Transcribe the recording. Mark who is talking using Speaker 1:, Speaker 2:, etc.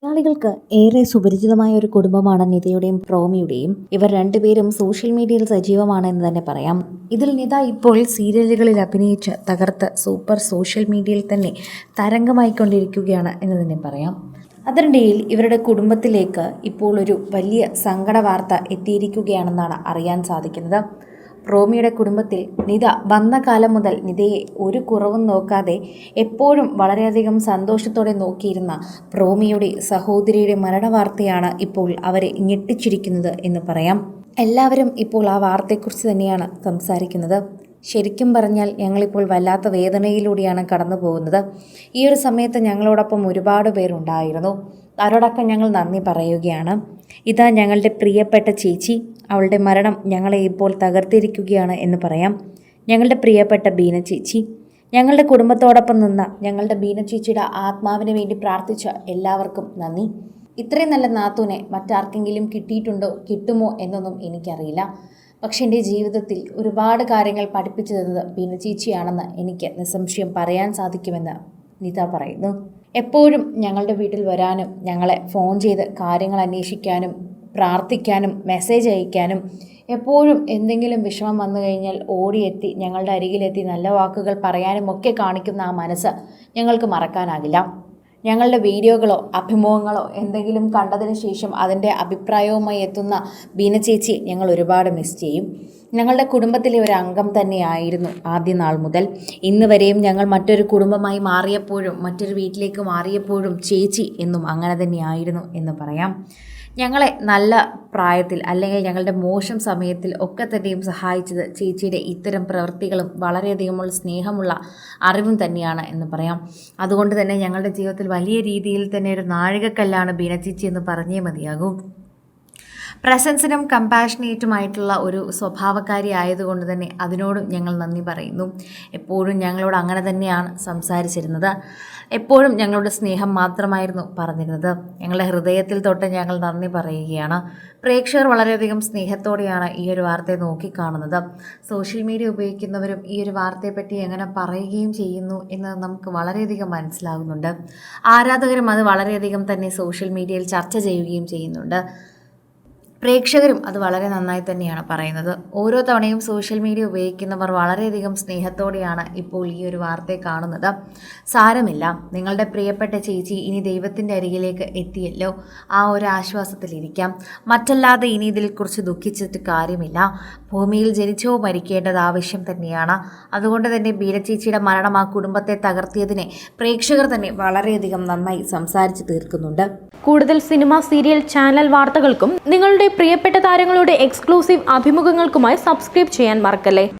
Speaker 1: മലയാളികൾക്ക് ഏറെ സുപരിചിതമായ ഒരു കുടുംബമാണ് നിതയുടെയും റോമിയുടെയും. ഇവർ രണ്ടുപേരും സോഷ്യൽ മീഡിയയിൽ സജീവമാണ് എന്ന് തന്നെ പറയാം. ഇതിൽ നിത ഇപ്പോൾ സീരിയലുകളിൽ അഭിനയിച്ച് തകർത്ത് സൂപ്പർ സോഷ്യൽ മീഡിയയിൽ തന്നെ തരംഗമായിക്കൊണ്ടിരിക്കുകയാണ് എന്ന് തന്നെ പറയാം. അതിനിടയിൽ ഇവരുടെ കുടുംബത്തിലേക്ക് ഇപ്പോൾ ഒരു വലിയ സങ്കട വാർത്ത എത്തിയിരിക്കുകയാണെന്നാണ് അറിയാൻ സാധിക്കുന്നത്. റോമിയുടെ കുടുംബത്തിൽ നിത വന്ന കാലം മുതൽ നിതയെ ഒരു കുറവും നോക്കാതെ എപ്പോഴും വളരെയധികം സന്തോഷത്തോടെ നോക്കിയിരുന്ന റോമിയുടെ സഹോദരിയുടെ മരണവാർത്തയാണ് ഇപ്പോൾ അവരെ ഞെട്ടിച്ചിരിക്കുന്നത് എന്ന് പറയാം. എല്ലാവരും ഇപ്പോൾ ആ വാർത്തയെക്കുറിച്ച് തന്നെയാണ് സംസാരിക്കുന്നത്. ശരിക്കും പറഞ്ഞാൽ ഞങ്ങളിപ്പോൾ വല്ലാത്ത വേദനയിലൂടെയാണ് കടന്നു പോകുന്നത്. ഈ ഒരു സമയത്ത് ഞങ്ങളോടൊപ്പം ഒരുപാട് പേരുണ്ടായിരുന്നു. അവരോടൊക്കെ ഞങ്ങൾ നന്ദി പറയുകയാണ്. ഇതാ ഞങ്ങളുടെ പ്രിയപ്പെട്ട ചേച്ചി, അവളുടെ മരണം ഞങ്ങളെ ഇപ്പോൾ തകർത്തിരിക്കുകയാണ് എന്ന് പറയാം. ഞങ്ങളുടെ പ്രിയപ്പെട്ട ബീന ചേച്ചി, ഞങ്ങളുടെ കുടുംബത്തോടൊപ്പം നിന്ന ഞങ്ങളുടെ ബീന ചേച്ചിയുടെ ആത്മാവിന് വേണ്ടി പ്രാർത്ഥിച്ച എല്ലാവർക്കും നന്ദി. ഇത്രയും നല്ല നാത്തൂനെ മറ്റാർക്കെങ്കിലും കിട്ടിയിട്ടുണ്ടോ കിട്ടുമോ എന്നൊന്നും എനിക്കറിയില്ല. പക്ഷെ എൻ്റെ ജീവിതത്തിൽ ഒരുപാട് കാര്യങ്ങൾ പഠിപ്പിച്ചു തന്നത് ബീന ചേച്ചിയാണെന്ന് എനിക്ക് നിസ്സംശയം പറയാൻ സാധിക്കുമെന്ന് നിത പറയുന്നു. എപ്പോഴും ഞങ്ങളുടെ വീട്ടിൽ വരാനും ഞങ്ങളെ ഫോൺ ചെയ്ത് കാര്യങ്ങൾ അന്വേഷിക്കാനും പ്രാർത്ഥിക്കാനും മെസ്സേജ് അയക്കാനും എപ്പോഴും എന്തെങ്കിലും വിഷമം വന്നു കഴിഞ്ഞാൽ ഓടിയെത്തി ഞങ്ങളുടെ അരികിലെത്തി നല്ല വാക്കുകൾ പറയാനും ഒക്കെ കാണിക്കുന്ന ആ മനസ്സ് ഞങ്ങൾക്ക് മറക്കാനാകില്ല. ഞങ്ങളുടെ വീഡിയോകളോ അഭിമുഖങ്ങളോ എന്തെങ്കിലും കണ്ടതിന് ശേഷം അതിൻ്റെ അഭിപ്രായവുമായി എത്തുന്ന ബീന ചേച്ചി ഞങ്ങൾ ഒരുപാട് മിസ് ചെയ്യും. ഞങ്ങളുടെ കുടുംബത്തിലെ ഒരു അംഗം തന്നെയായിരുന്നു ആദ്യ നാൾ മുതൽ ഇന്ന് വരെയും. ഞങ്ങൾ മറ്റൊരു കുടുംബമായി മാറിയപ്പോഴും മറ്റൊരു വീട്ടിലേക്ക് മാറിയപ്പോഴും ചേച്ചി എന്നും അങ്ങനെ തന്നെയായിരുന്നു എന്ന് പറയാം. ഞങ്ങളെ നല്ല പ്രായത്തിൽ അല്ലെങ്കിൽ ഞങ്ങളുടെ മോശം സമയത്തിൽ ഒക്കെ തന്നെയും സഹായിച്ചത് ചേച്ചിയുടെ ഇത്തരം പ്രവൃത്തികളും വളരെയധികമുള്ള സ്നേഹമുള്ള അറിവും തന്നെയാണ് എന്ന് പറയാം. അതുകൊണ്ട് തന്നെ ഞങ്ങളുടെ ജീവിതത്തിൽ വലിയ രീതിയിൽ തന്നെ ഒരു നാഴികക്കല്ലാണ് ബീന ചേച്ചി എന്ന് പറഞ്ഞേ മതിയാകൂ. പ്രസൻസിനും കമ്പാഷനേറ്റുമായിട്ടുള്ള ഒരു സ്വഭാവക്കാരി ആയതുകൊണ്ട് തന്നെ അതിനോടും ഞങ്ങൾ നന്ദി പറയുന്നു. എപ്പോഴും ഞങ്ങളോട് അങ്ങനെ തന്നെയാണ് സംസാരിച്ചിരുന്നത്. എപ്പോഴും ഞങ്ങളുടെ സ്നേഹം മാത്രമായിരുന്നു പറഞ്ഞിരുന്നത്. ഞങ്ങളുടെ ഹൃദയത്തിൽ തൊട്ട് ഞങ്ങൾ നന്ദി പറയുകയാണ്. പ്രേക്ഷകർ വളരെയധികം സ്നേഹത്തോടെയാണ് ഈ ഒരു വാർത്തയെ നോക്കിക്കാണുന്നത്. സോഷ്യൽ മീഡിയ ഉപയോഗിക്കുന്നവരും ഈ ഒരു വാർത്തയെപ്പറ്റി എങ്ങനെ പറയുകയും ചെയ്യുന്നു എന്ന് നമുക്ക് വളരെയധികം മനസ്സിലാകുന്നുണ്ട്. ആരാധകരും അത് വളരെയധികം തന്നെ സോഷ്യൽ മീഡിയയിൽ ചർച്ച ചെയ്യുകയും ചെയ്യുന്നുണ്ട്. പ്രേക്ഷകരും അത് വളരെ നന്നായി തന്നെയാണ് പറയുന്നത്. ഓരോ തവണയും സോഷ്യൽ മീഡിയ ഉപയോഗിക്കുന്നവർ വളരെയധികം സ്നേഹത്തോടെയാണ് ഇപ്പോൾ ഈ ഒരു വാർത്തയെ കാണുന്നത്. സാരമില്ല, നിങ്ങളുടെ പ്രിയപ്പെട്ട ചേച്ചി ഇനി ദൈവത്തിൻ്റെ അരികിലേക്ക് എത്തിയല്ലോ, ആ ഒരു ആശ്വാസത്തിലിരിക്കാം. മറ്റല്ലാതെ ഇനി ഇതിനെക്കുറിച്ച് ദുഃഖിച്ചിട്ട് കാര്യമില്ല. ഭൂമിയിൽ ജനിച്ചോ മരിക്കേണ്ടത് ആവശ്യം തന്നെയാണ്. അതുകൊണ്ട് തന്നെ ബീന ചേച്ചിയുടെ മരണം ആ കുടുംബത്തെ തകർത്തിയതിനെ പ്രേക്ഷകർ തന്നെ വളരെയധികം നന്നായി സംസാരിച്ച് തീർക്കുന്നുണ്ട്.
Speaker 2: കൂടുതൽ സിനിമ, സീരിയൽ, ചാനൽ വാർത്തകൾക്കും നിങ്ങളുടെ പ്രിയപ്പെട്ട താരങ്ങളുടെ എക്സ്ക്ലൂസീവ് അഭിമുഖങ്ങൾക്കുമായി സബ്സ്ക്രൈബ് ചെയ്യാൻ മറക്കല്ലേ.